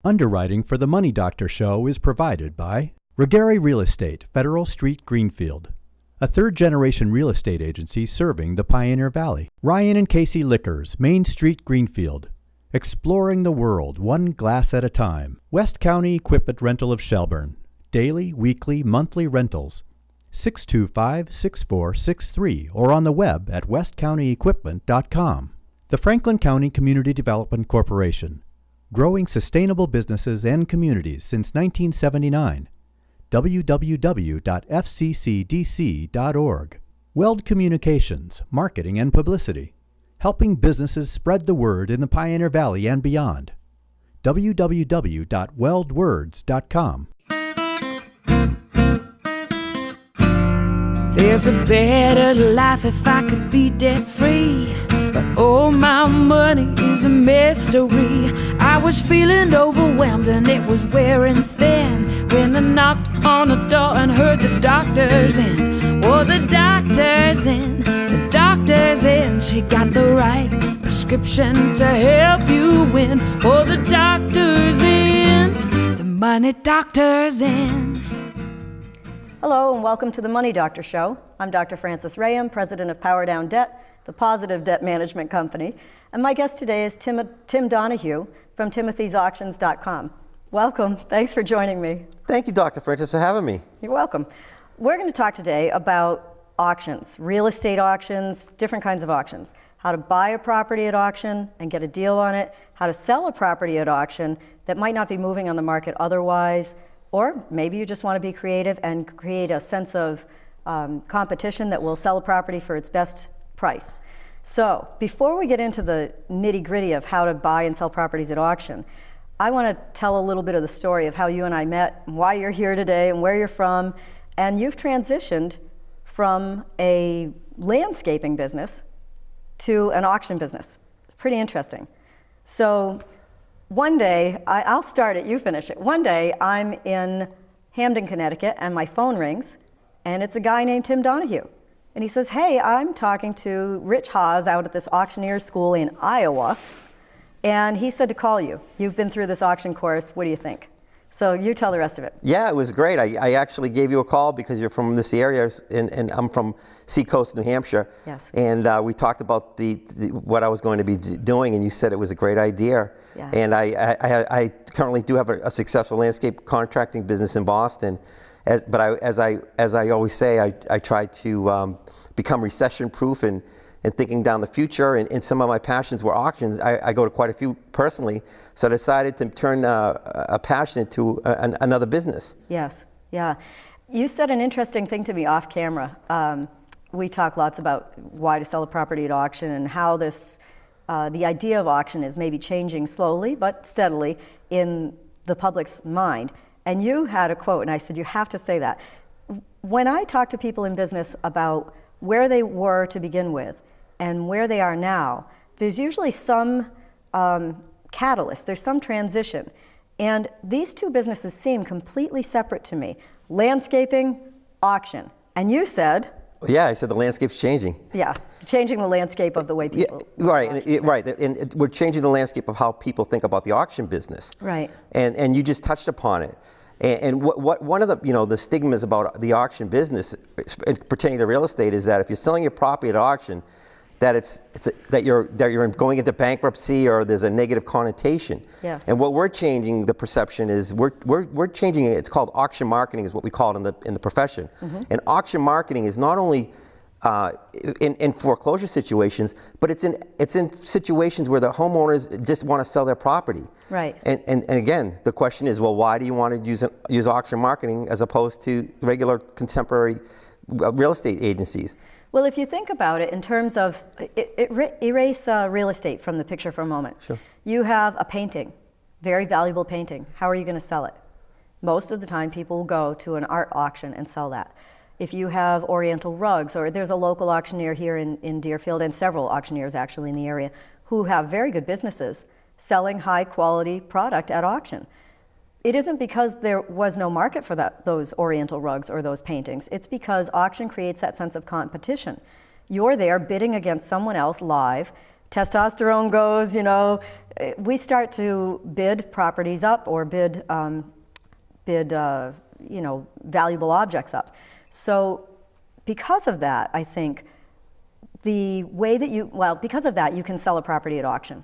Underwriting for the Money Doctor Show is provided by Regari Real Estate, Federal Street, Greenfield, a third-generation real estate agency serving the Pioneer Valley. Ryan and Casey Liquors, Main Street, Greenfield, exploring the world one glass at a time. West County Equipment Rental of Shelburne, daily, weekly, monthly rentals, 625-6463, or on the web at westcountyequipment.com. The Franklin County Community Development Corporation, growing sustainable businesses and communities since 1979. www.fccdc.org. Weld Communications, Marketing and Publicity, helping businesses spread the word in the Pioneer Valley and beyond. www.weldwords.com. There's a better life if I could be debt-free, but all my money is a mystery. I was feeling overwhelmed and it was wearing thin when I knocked on the door and heard the doctor's in. Oh, the doctor's in, the doctor's in. She got the right prescription to help you win. Oh, the doctor's in, the money doctor's in. Hello and welcome to the Money Doctor Show. I'm Dr. Frances Rayam, president of Power Down Debt, the positive debt management company. And my guest today is Tim Donohue from timothysauctions.com. Welcome. Thanks for joining me. Thank you, Dr. Frances, for having me. You're welcome. We're going to talk today about auctions, real estate auctions, different kinds of auctions. How to buy a property at auction and get a deal on it, how to sell a property at auction that might not be moving on the market otherwise, or maybe you just want to be creative and create a sense of competition that will sell a property for its best price. So before we get into the nitty-gritty of how to buy and sell properties at auction, I want to tell a little bit of the story of how you and I met, and why you're here today, and where you're from. And you've transitioned from a landscaping business to an auction business. It's pretty interesting. So one day, I'll start it, you finish it. One day, I'm in Hamden, Connecticut, and my phone rings, and it's a guy named Tim Donohue. And he says, hey, I'm talking to Rich Haas out at this auctioneer school in Iowa, and he said to call you. You've been through this auction course, what do you think? So you tell the rest of it. Yeah, it was great. I actually gave you a call because you're from this area, and I'm from Seacoast, New Hampshire. Yes. And we talked about what I was going to be doing, and you said it was a great idea. Yeah. And I currently do have a successful landscape contracting business in Boston. But as I always say, I try to become recession-proof and thinking down the future, and some of my passions were auctions. I go to quite a few personally, so I decided to turn a passion into another business. Yes, yeah. You said an interesting thing to me off camera. We talk lots about why to sell a property at auction and how this, the idea of auction is maybe changing slowly but steadily in the public's mind. And you had a quote, and I said, you have to say that. When I talk to people in business about where they were to begin with and where they are now, there's usually some catalyst, there's some transition. And these two businesses seem completely separate to me. Landscaping, auction. And you said... Yeah, I said the landscape's changing. Yeah, changing the landscape of the way people... Yeah, right, and we're changing the landscape of how people think about the auction business. Right. And you just touched upon it. And what one of the the stigmas about the auction business pertaining to real estate is that if you're selling your property at auction, that you're going into bankruptcy or there's a negative connotation. Yes. And what we're changing the perception is we're changing it. It's called auction marketing, is what we call it in the profession. Mm-hmm. And auction marketing is not only in foreclosure situations, but it's in situations where the homeowners just want to sell their property. Right. And again, the question is, well, why do you want to use auction marketing as opposed to regular contemporary real estate agencies? Well, if you think about it in terms of, erase real estate from the picture for a moment. Sure. You have a painting, very valuable painting. How are you going to sell it? Most of the time people will go to an art auction and sell that. If you have Oriental rugs, or there's a local auctioneer here in Deerfield, and several auctioneers actually in the area, who have very good businesses selling high quality product at auction. It isn't because there was no market for those Oriental rugs or those paintings. It's because auction creates that sense of competition. You're there bidding against someone else live. Testosterone goes, we start to bid properties up or bid valuable objects up. So because of that, I think because of that, you can sell a property at auction.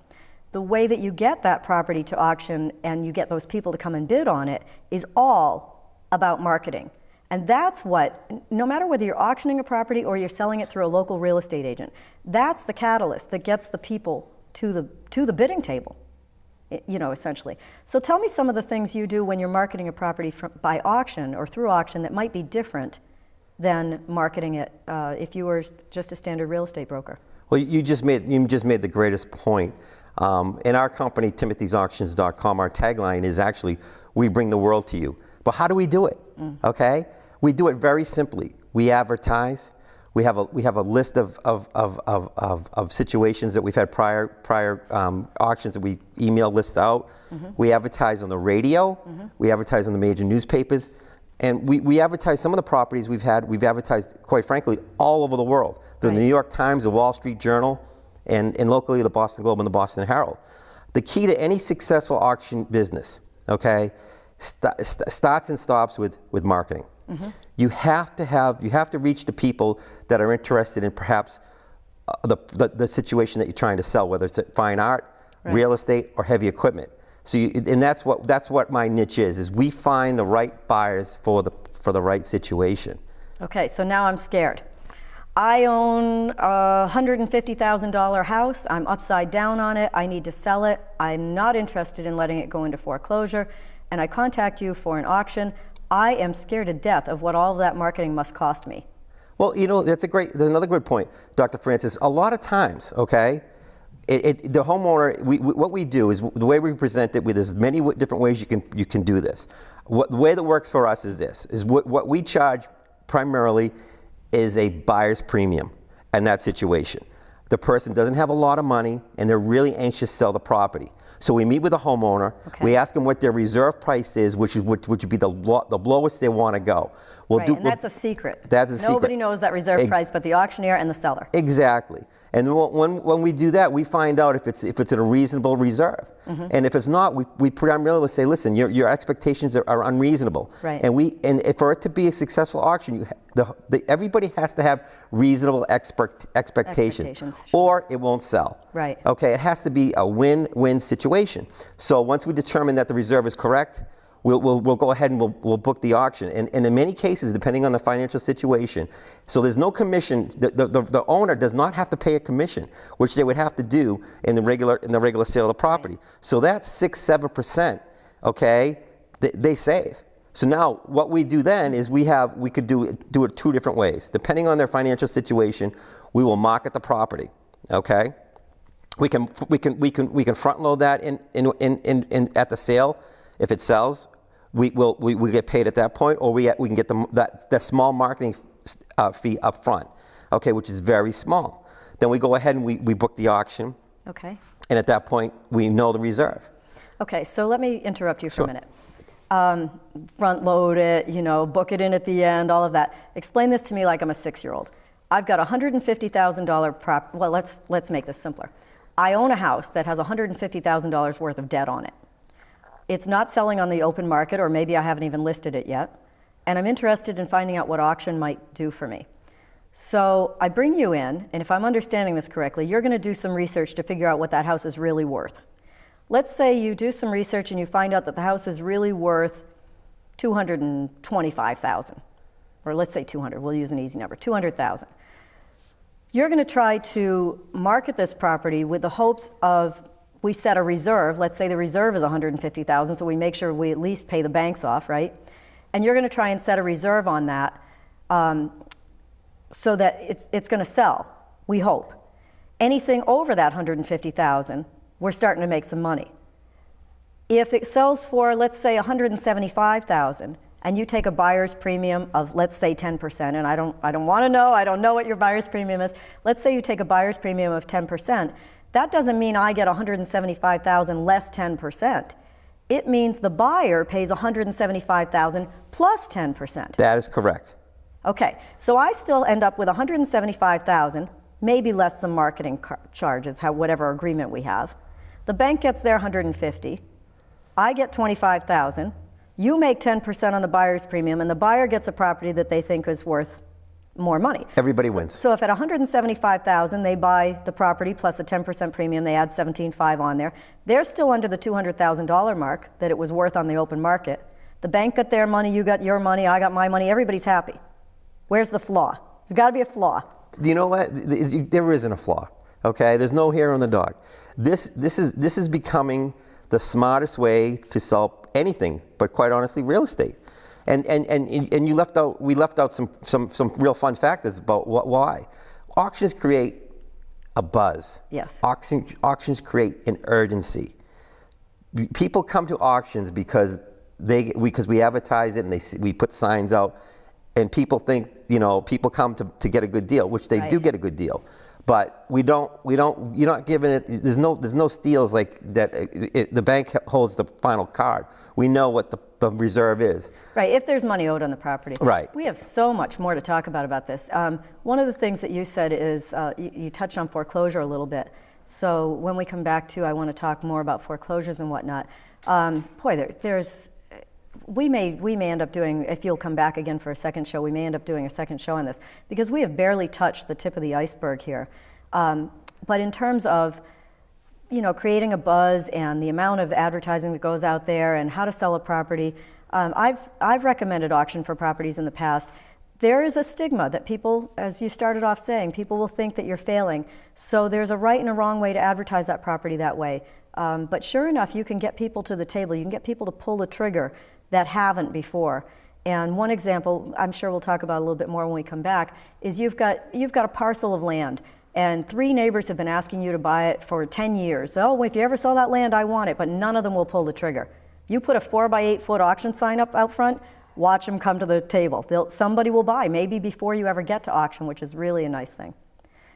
The way that you get that property to auction and you get those people to come and bid on it is all about marketing. And that's what, no matter whether you're auctioning a property or you're selling it through a local real estate agent, that's the catalyst that gets the people to the bidding table, essentially. So tell me some of the things you do when you're marketing a property by auction or through auction that might be different than marketing it if you were just a standard real estate broker. Well, you just made the greatest point. In our company, timothysauctions.com, our tagline is actually, we bring the world to you. But how do we do it? Okay? We do it very simply. We advertise. We have a list of situations that we've had prior auctions that we email lists out. We advertise on the radio. We advertise on the major newspapers. And we advertise some of the properties we've advertised, quite frankly, all over the world. The New York Times, the Wall Street Journal, and locally the Boston Globe and the Boston Herald. The key to any successful auction business, okay, starts and stops with marketing. You have to reach the people that are interested in perhaps the situation that you're trying to sell, whether it's fine art, real estate, or heavy equipment. So that's what my niche is we find the right buyers for the right situation. Okay, so now I'm scared. I own a $150,000 house. I'm upside down on it. I need to sell it. I'm not interested in letting it go into foreclosure. And I contact you for an auction. I am scared to death of what all of that marketing must cost me. Well, there's another good point, Dr. Francis. A lot of times, okay, the homeowner, what we do is the way we present it. There's many different ways you can do this. The way that works for us is this: what we charge primarily is a buyer's premium in that situation. The person doesn't have a lot of money and they're really anxious to sell the property. So we meet with the homeowner. Okay. We ask them what their reserve price is, which would be the lowest they want to go. That's a secret. That's a secret. Nobody knows that reserve price but the auctioneer and the seller. Exactly. And when we do that, we find out if it's at a reasonable reserve. And if it's not, we primarily will say, listen, your expectations are unreasonable. Right. And for it to be a successful auction, everybody has to have reasonable expectations. Sure. Or it won't sell. Right. Okay, it has to be a win-win situation. So once we determine that the reserve is correct, we'll go ahead and we'll book the auction. And in many cases, depending on the financial situation, so there's no commission. The owner does not have to pay a commission, which they would have to do in the regular sale of the property. So that's 6-7%. Okay, they save. So now what we do then is we could do it two different ways. Depending on their financial situation, we will market the property. Okay, we can front load that in at the sale. If it sells, we get paid at that point, or we can get that small marketing fee up front, okay, which is very small. Then we go ahead and we book the auction. Okay. And at that point, we know the reserve. Okay, so let me interrupt you for a minute. Front load it, book it in at the end, all of that. Explain this to me like I'm a 6-year-old. I've got $150,000 well, let's make this simpler. I own a house that has $150,000 worth of debt on it. It's not selling on the open market, or maybe I haven't even listed it yet, and I'm interested in finding out what auction might do for me. So I bring you in, and if I'm understanding this correctly, you're going to do some research to figure out what that house is really worth. Let's say you do some research and you find out that the house is really worth $225,000, or let's say 200. We'll use an easy number, 200,000. You're going to try to market this property with the hopes of, we set a reserve. Let's say the reserve is $150,000, so we make sure we at least pay the banks off, right? And you're going to try and set a reserve on that so that it's going to sell, we hope. Anything over that $150,000, we're starting to make some money. If it sells for, let's say, $175,000, and you take a buyer's premium of, let's say, 10%, and I don't want to know, I don't know what your buyer's premium is. Let's say you take a buyer's premium of 10%. That doesn't mean I get $175,000 less 10%. It means the buyer pays $175,000 plus 10%. That is correct. Okay, so I still end up with $175,000, maybe less some marketing charges, whatever agreement we have. The bank gets their 150. I get 25,000. You make 10% on the buyer's premium, and the buyer gets a property that they think is worth more money. Everybody wins. So if at 175,000 they buy the property plus a 10% premium, they add 17.5 on there, they're still under the $200,000 mark that it was worth on the open market. The bank got their money, you got your money, I got my money, everybody's happy. Where's the flaw? There's got to be a flaw. You know what? There isn't a flaw. Okay, there's no hair on the dog. This is becoming the smartest way to sell anything, but quite honestly, real estate. And we left out some real fun factors about why. Auctions create a buzz. Yes. Auctions create an urgency. People come to auctions because we advertise it and we put signs out, and people think, people come to get a good deal, which they do get a good deal. But you're not giving it, there's no steals like that. The bank holds the final card. We know what the reserve is. Right, if there's money owed on the property. Right. We have so much more to talk about this. One of the things that you said is, you touched on foreclosure a little bit. So when we come back to, I want to talk more about foreclosures and whatnot. We may end up doing, if you'll come back again for a second show, we may end up doing a second show on this, because we have barely touched the tip of the iceberg here. But in terms of, creating a buzz and the amount of advertising that goes out there and how to sell a property, I've recommended auction for properties in the past. There is a stigma that people, as you started off saying, people will think that you're failing. So there's a right and a wrong way to advertise that property that way. But sure enough, you can get people to the table. You can get people to pull the trigger that haven't before. And one example, I'm sure we'll talk about a little bit more when we come back, is you've got a parcel of land, and 3 neighbors have been asking you to buy it for 10 years. Oh, if you ever sell that land, I want it, but none of them will pull the trigger. You put a 4 by 8 foot auction sign up out front, watch them come to the table. Somebody will buy, maybe before you ever get to auction, which is really a nice thing.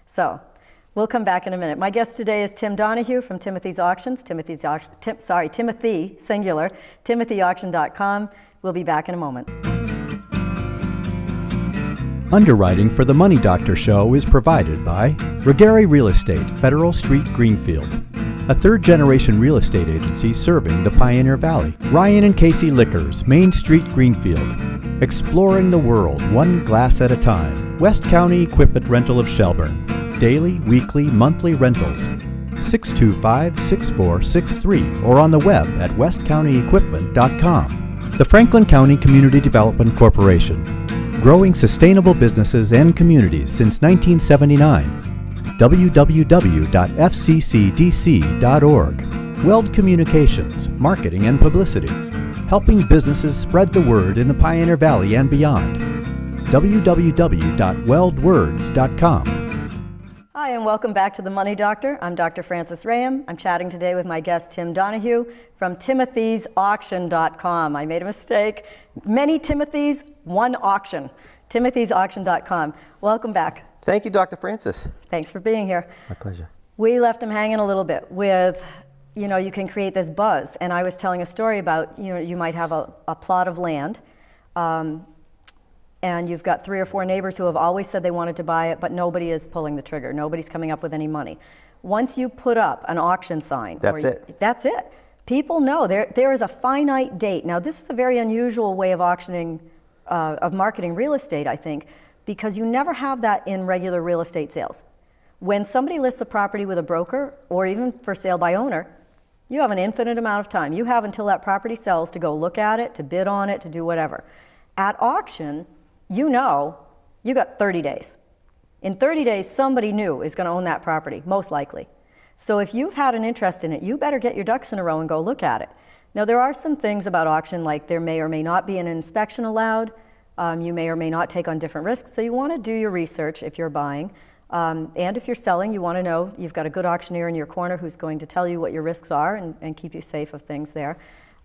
So, we'll come back in a minute. My guest today is Tim Donohue from Timothy's Auctions, Timothy, singular, timothyauction.com. We'll be back in a moment. Underwriting for the Money Doctor Show is provided by Regari Real Estate, Federal Street, Greenfield, a third-generation real estate agency serving the Pioneer Valley. Ryan and Casey Liquors, Main Street, Greenfield, exploring the world one glass at a time. West County Equipment Rental of Shelburne, daily, weekly, monthly rentals. 625-6463 or on the web at westcountyequipment.com. The Franklin County Community Development Corporation, growing sustainable businesses and communities since 1979. www.fccdc.org. Weld Communications, Marketing and Publicity, helping businesses spread the word in the Pioneer Valley and beyond. www.weldwords.com. Hi, and welcome back to The Money Doctor. I'm Dr. Frances Raham. I'm chatting today with my guest, Tim Donohue, from timothysauction.com. I made a mistake. Many Timothys, one auction. timothysauction.com. Welcome back. Thank you, Dr. Frances. Thanks for being here. My pleasure. We left him hanging a little bit with, you can create this buzz. And I was telling a story about, you might have a plot of land, and you've got 3 or 4 neighbors who have always said they wanted to buy it, but nobody is pulling the trigger. Nobody's coming up with any money. Once you put up an auction sign, that's it. That's it. People know there is a finite date. Now, this is a very unusual way of auctioning, of marketing real estate, I think, because you never have that in regular real estate sales. When somebody lists a property with a broker, or even for sale by owner, you have an infinite amount of time. You have until that property sells to go look at it, to bid on it, to do whatever. At auction, you got 30 days. In 30 days, somebody new is going to own that property, most likely. So if you've had an interest in it, you better get your ducks in a row and go look at it. Now, there are some things about auction, like there may or may not be an inspection allowed. You may or may not take on different risks. So you want to do your research if you're buying. And if you're selling, you want to know you've got a good auctioneer in your corner who's going to tell you what your risks are and keep you safe of things there.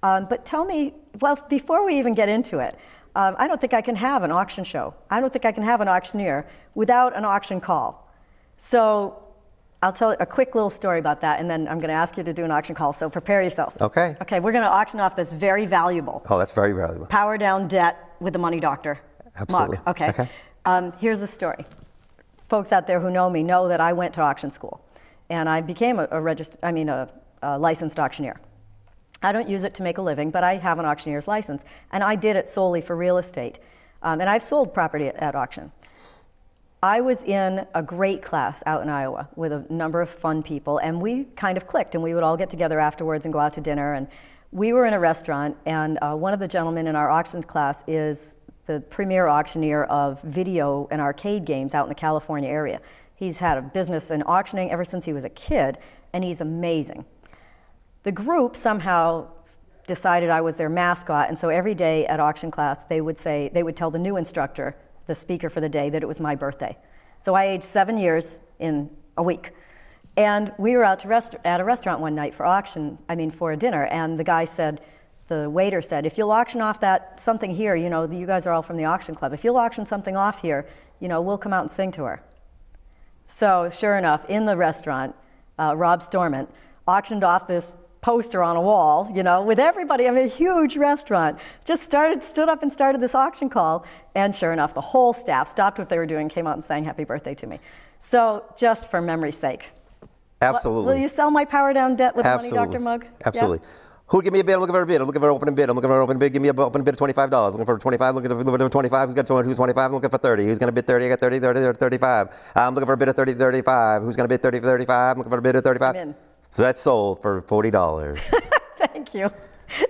But tell me, well, before we even get into it, I don't think I can have an auction show. I don't think I can have an auctioneer without an auction call. So I'll tell a quick little story about that, and then I'm going to ask you to do an auction call, so prepare yourself. Okay. Okay, we're going to auction off this very valuable. Oh, that's very valuable. Power Down Debt with the Money Doctor Absolutely. mug. Okay. Here's the story. Folks out there who know me know that I went to auction school, and I became a a licensed auctioneer. I don't use it to make a living, but I have an auctioneer's license, and I did it solely for real estate. And I've sold property at auction. I was in a great class out in Iowa with a number of fun people, and we kind of clicked, and we would all get together afterwards and go out to dinner. And we were in a restaurant, and one of the gentlemen in our auction class is the premier auctioneer of video and arcade games out in the California area. He's had a business in auctioning ever since he was a kid, and he's amazing. The group somehow decided I was their mascot, and so every day at auction class they would tell the new instructor, the speaker for the day, that it was my birthday. So I aged 7 years in a week. And we were out at a restaurant one night for a dinner, and the waiter said, if you'll auction off that something here, you guys are all from the auction club, if you'll auction something off here, we'll come out and sing to her. So sure enough, in the restaurant, Rob Stormont auctioned off this poster on a wall, with everybody. A huge restaurant. Just stood up and started this auction call, and sure enough, the whole staff stopped what they were doing, came out and sang happy birthday to me. So just for memory's sake. Absolutely. Will you sell my power down debt with Absolutely. money, Dr. Mugg? Absolutely. Yeah? Who give me a bid? I'm looking for a bid. I'm looking for an open bid. I'm looking for an open bid. Give me an open bid of $25. Looking for 25. Looking for 25. Who's got 25? I'm looking for 30. Who's going to bid 30? I got 30, 30, 35. I'm looking for a bid of 30, 35. Who's going to bid 30 for 35? I'm looking for a bid of 35. I'm in. So that's sold for $40. Thank you.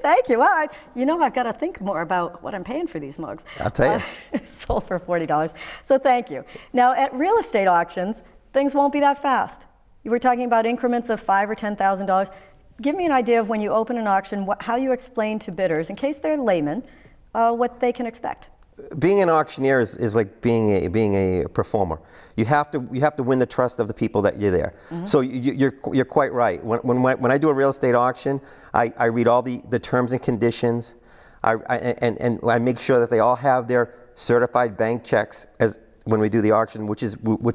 Thank you. Well, I've got to think more about what I'm paying for these mugs. I'll tell you. Sold for $40. So thank you. Now, at real estate auctions, things won't be that fast. You were talking about increments of $5,000 or $10,000. Give me an idea of when you open an auction, how you explain to bidders, in case they're laymen, what they can expect. Being an auctioneer is like being a performer. You have to win the trust of the people that you're there. Mm-hmm. So you're quite right. When I do a real estate auction, I read all the terms and conditions. And I make sure that they all have their certified bank checks as when we do the auction, which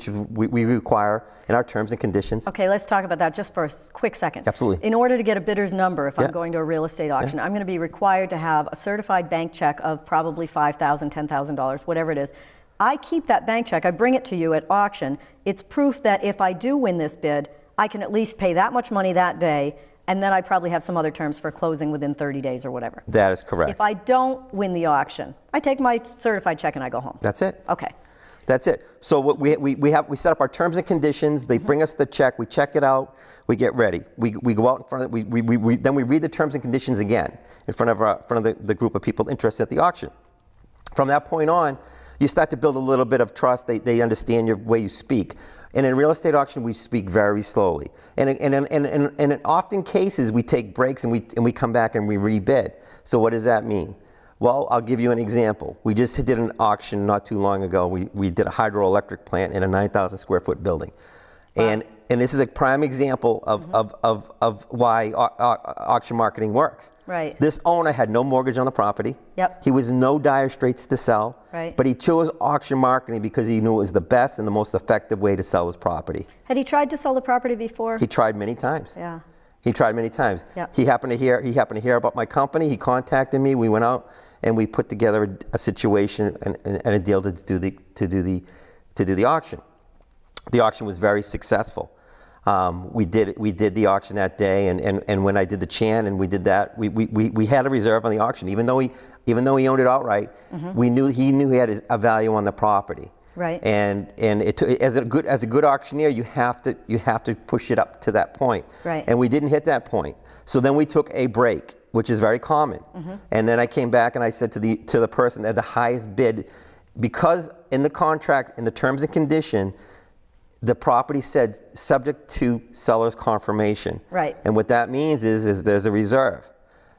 we require in our terms and conditions. Okay, let's talk about that just for a quick second. Absolutely. In order to get a bidder's number, if I'm going to a real estate auction, I'm going to be required to have a certified bank check of probably $5,000, $10,000, whatever it is. I keep that bank check, I bring it to you at auction. It's proof that if I do win this bid, I can at least pay that much money that day, and then I probably have some other terms for closing within 30 days or whatever. That is correct. If I don't win the auction, I take my certified check and I go home. That's it. Okay. That's it. So what we set up our terms and conditions. They bring us the check. We check it out. We get ready. We go out in front of then we read the terms and conditions again in front of the group of people interested at the auction. From that point on, you start to build a little bit of trust. They understand your way you speak. And in a real estate auction, we speak very slowly. And in often cases, we take breaks and we come back and we rebid. So what does that mean? Well, I'll give you an example. We just did an auction not too long ago. We did a hydroelectric plant in a 9,000 square foot building. Wow. And this is a prime example of why auction marketing works. Right. This owner had no mortgage on the property. Yep. He was in no dire straits to sell. Right. But he chose auction marketing because he knew it was the best and the most effective way to sell his property. Had he tried to sell the property before? He tried many times. Yeah. He tried many times. Yep. He happened to hear about my company. He contacted me. We went out and we put together a situation and a deal to do the auction. The auction was very successful. We did the auction that day, and when I did the chan and we did that, we had a reserve on the auction, even though he owned it outright. He knew he had a value on the property. Right. And as a good auctioneer, you have to push it up to that point. Right. And we didn't hit that point. So then we took a break, which is very common. And then I came back and I said to the person at the highest bid, because in the contract, in the terms and condition, the property said subject to seller's confirmation. Right. And what that means is there's a reserve.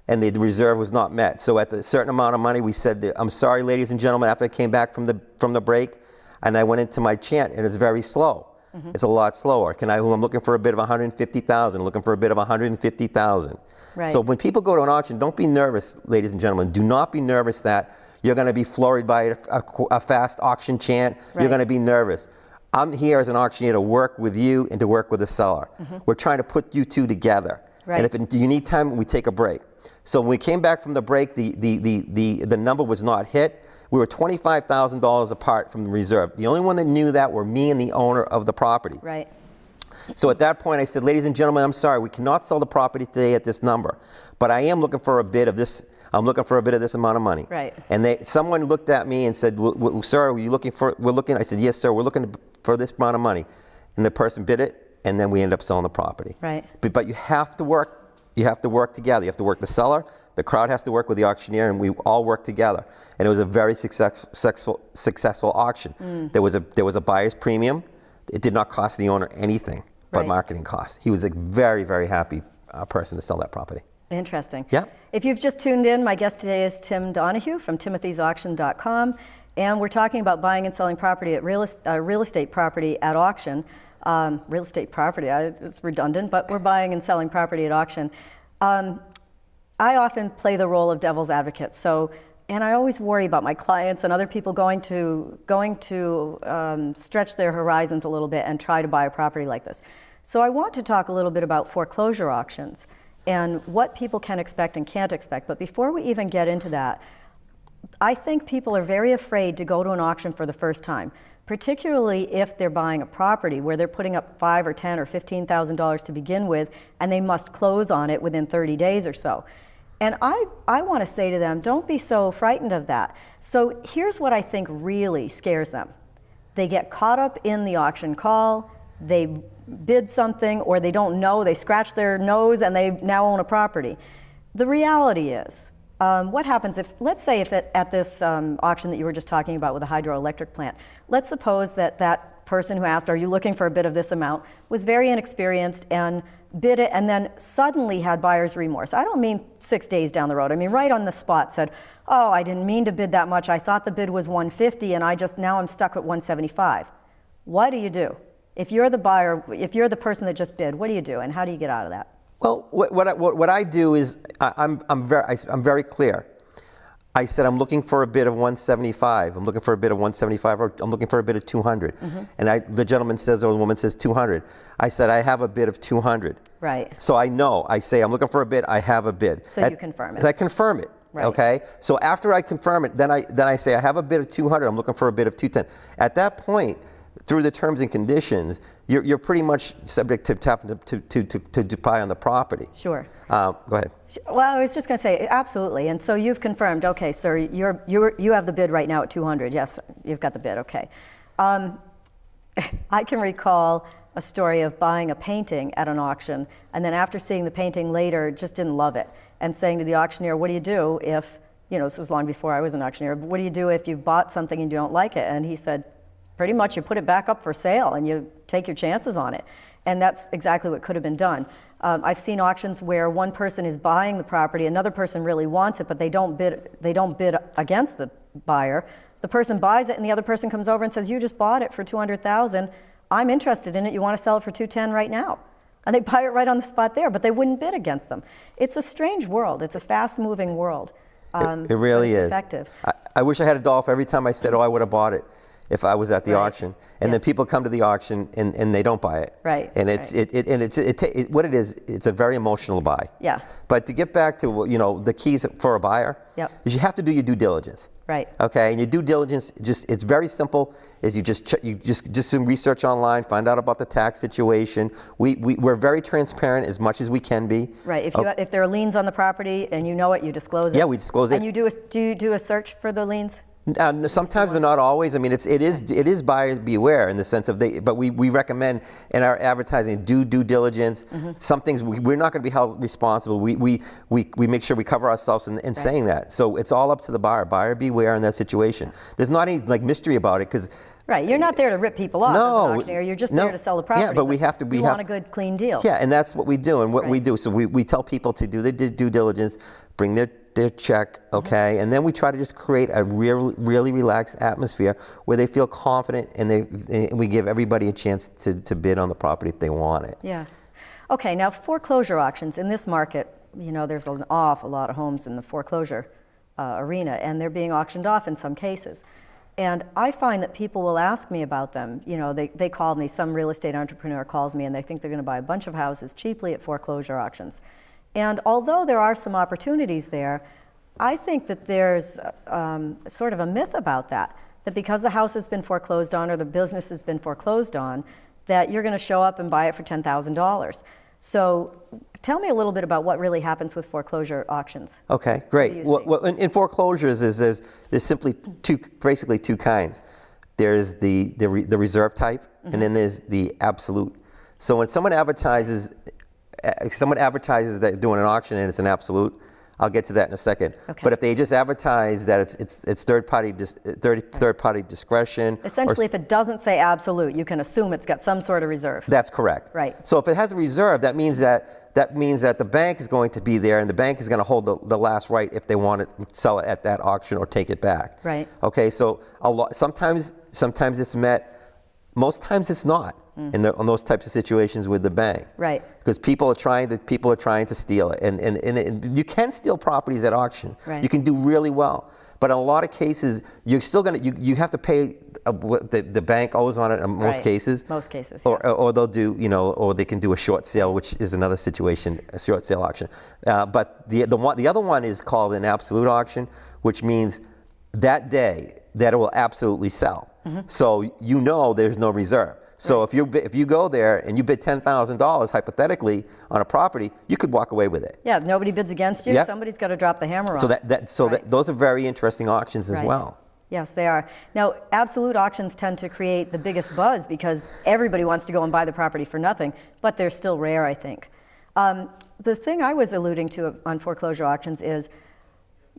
And the reserve was not met. So at a certain amount of money, we said, I'm sorry, ladies and gentlemen, after I came back from the break, and I went into my chant, and it's very slow. It's a lot slower. I'm looking for a bid of 150,000, looking for a bid of 150,000. Right. So when people go to an auction, don't be nervous, ladies and gentlemen. Do not be nervous that you're going to be flurried by a fast auction chant. Right. You're going to be nervous. I'm here as an auctioneer to work with you and to work with the seller. We're trying to put you two together. Right. And if you need time, we take a break. So when we came back from the break, the number was not hit. We were $25,000 apart from the reserve. The only one that knew that were me and the owner of the property. Right. So at that point I said, ladies and gentlemen, I'm sorry, we cannot sell the property today at this number, but I am looking for a bid of this. I'm looking for a bit of this amount of money. Right. And someone looked at me and said, sir, are you looking for, I said, yes, sir, we're looking for this amount of money. And the person bid it, and then we ended up selling the property. Right. But you have to work together. You have to work the seller, the crowd has to work with the auctioneer, and we all work together. And it was a very successful auction. There was a buyer's premium. It did not cost the owner anything but marketing costs. He was a very, very happy person to sell that property. Interesting. Yeah. If you've just tuned in, my guest today is Tim Donohue from timothysauction.com, and we're talking about buying and selling property at real estate property at auction. Real estate property, it's redundant, but we're buying and selling property at auction. I often play the role of devil's advocate, and I always worry about my clients and other people going to stretch their horizons a little bit and try to buy a property like this. So I want to talk a little bit about foreclosure auctions and what people can expect and can't expect. But before we even get into that, I think people are very afraid to go to an auction for the first time, particularly if they're buying a property where they're putting up $5,000 or $10,000 or $15,000 to begin with, and they must close on it within 30 days or so. And I want to say to them, don't be so frightened of that. So here's what I think really scares them. They get caught up in the auction call, they bid something, or they don't know, they scratch their nose and they now own a property. The reality is, what happens if, let's say if at this auction that you were just talking about with the hydroelectric plant, let's suppose that person who asked, are you looking for a bid of this amount, was very inexperienced and bid it and then suddenly had buyer's remorse. I don't mean 6 days down the road. I mean right on the spot said, oh, I didn't mean to bid that much. I thought the bid was 150 and now I'm stuck at 175. What do you do? If you're the buyer, if you're the person that just bid, what do you do and how do you get out of that? Well, what I do is I'm very clear. I said I'm looking for a bid of 175. I'm looking for a bid of 175, or I'm looking for a bid of 200. And the gentleman says, or the woman says 200. I said I have a bid of 200. Right. So I know. I say I'm looking for a bid. I have a bid. So you confirm it. So I confirm it. Right. Okay. So after I confirm it, then I say I have a bid of 200. I'm looking for a bid of 210. At that point, through the terms and conditions, you're pretty much subject to buy on the property. Sure. Go ahead. Well, I was just going to say, absolutely. And so you've confirmed, okay, sir, you have the bid right now at 200. Yes, you've got the bid, okay. I can recall a story of buying a painting at an auction, and then after seeing the painting later, just didn't love it, and saying to the auctioneer, what do you do if, this was long before I was an auctioneer, what do you do if you bought something and you don't like it? And he said, pretty much you put it back up for sale and you take your chances on it. And that's exactly what could have been done. I've seen auctions where one person is buying the property, another person really wants it, but they don't bid against the buyer. The person buys it and the other person comes over and says, you just bought it for $200,000. I'm interested in it. You want to sell it for $210 right now? And they buy it right on the spot there, but they wouldn't bid against them. It's a strange world. It's a fast-moving world. It really is. Effective. I wish I had a dollar for every time I said, oh, I would have bought it if I was at the auction. And then people come to the auction and they don't buy it. Right. And what it is, it's a very emotional buy. Yeah. But to get back to the keys for a buyer, is you have to do your due diligence. Right. Okay. And your due diligence it's very simple. Is you just do some research online, find out about the tax situation. We're very transparent as much as we can be. Right. If there are liens on the property and you know it, you disclose it. Yeah, we disclose it. And do you do a search for the liens? Sometimes, but not always. I mean, it is buyers beware in the sense of but we recommend in our advertising due diligence. Some things we're not going to be held responsible. We make sure we cover ourselves in saying that. So it's all up to the buyer. Buyer beware in that situation. There's not any mystery about it because. Right, you're not there to rip people off as an auctioneer. You're just there to sell the property. Yeah, but we have to. We want a good, clean deal. Yeah, and that's what we do, and what we do. So we tell people to do the due diligence, bring their check, okay, and then we try to just create a really relaxed atmosphere where they feel confident, and we give everybody a chance to bid on the property if they want it. Yes. Okay, now foreclosure auctions in this market, there's an awful lot of homes in the foreclosure arena, and they're being auctioned off in some cases. And I find that people will ask me about them. They call me, some real estate entrepreneur calls me and they think they're going to buy a bunch of houses cheaply at foreclosure auctions. And although there are some opportunities there, I think that there's sort of a myth about that because the house has been foreclosed on or the business has been foreclosed on, that you're going to show up and buy it for $10,000. So tell me a little bit about what really happens with foreclosure auctions. Okay, great. Well, in foreclosures, there's simply basically two kinds. There's the reserve type, and then there's the absolute. So when someone advertises that they're doing an auction and it's an absolute, I'll get to that in a second. Okay. But if they just advertise that it's third party discretion. Essentially, if it doesn't say absolute, you can assume it's got some sort of reserve. That's correct. Right. So if it has a reserve, that means that the bank is going to be there, and the bank is going to hold the last right if they want to sell it at that auction or take it back. Right. Okay. So sometimes it's met, most times it's not. In those types of situations with the bank, right? Because people are trying to steal it, and you can steal properties at auction. Right. You can do really well, but in a lot of cases, you're still you have to pay what the bank owes on it in most cases. Most cases, yeah. Or they'll do or they can do a short sale, which is another situation, a short sale auction. But the other one is called an absolute auction, which means that day that it will absolutely sell. So there's no reserve. So if you go there and you bid $10,000 hypothetically on a property, you could walk away with it. Yeah, if nobody bids against you, somebody's got to drop the hammer on. So those are very interesting auctions as well. Yes, they are. Now, absolute auctions tend to create the biggest buzz because everybody wants to go and buy the property for nothing, but they're still rare, I think. The thing I was alluding to on foreclosure auctions is,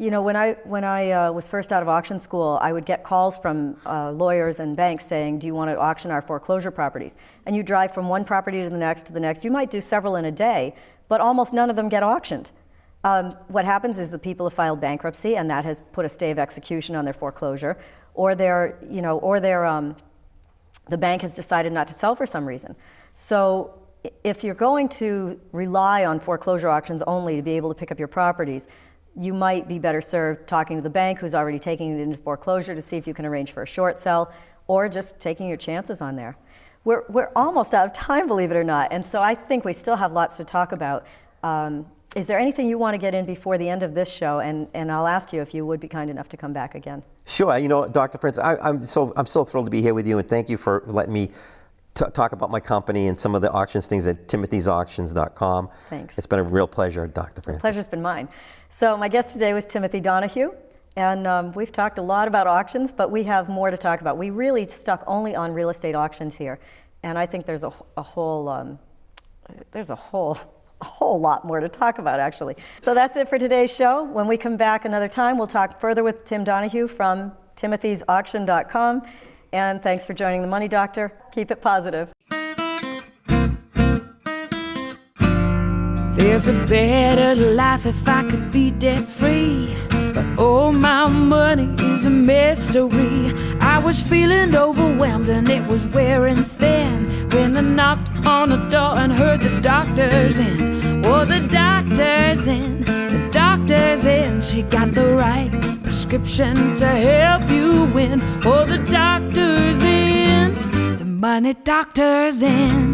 when I was first out of auction school, I would get calls from lawyers and banks saying, do you want to auction our foreclosure properties? And you drive from one property to the next. You might do several in a day, but almost none of them get auctioned. What happens is the people have filed bankruptcy, and that has put a stay of execution on their foreclosure, or the bank has decided not to sell for some reason. So if you're going to rely on foreclosure auctions only to be able to pick up your properties, you might be better served talking to the bank who's already taking it into foreclosure to see if you can arrange for a short sell, or just taking your chances on there. We're almost out of time, believe it or not, and so I think we still have lots to talk about. Is there anything you want to get in before the end of this show? And I'll ask you if you would be kind enough to come back again. Sure. Dr. Prince, I'm so thrilled to be here with you, and thank you for letting me talk about my company and some of the auctions things at timothysauctions.com. Thanks. It's been a real pleasure, Dr. Prince. The pleasure's been mine. So my guest today was Timothy Donohue, and we've talked a lot about auctions, but we have more to talk about. We really stuck only on real estate auctions here, and I think there's a whole lot more to talk about, actually. So that's it for today's show. When we come back another time, we'll talk further with Tim Donohue from timothysauction.com. And thanks for joining the Money Doctor. Keep it positive. There's a better life if I could be debt free, but oh, my money is a mystery. I was feeling overwhelmed and it was wearing thin when I knocked on the door and heard the doctor's in. Oh, the doctor's in, the doctor's in. She got the right prescription to help you win. Oh, the doctor's in, the money doctor's in.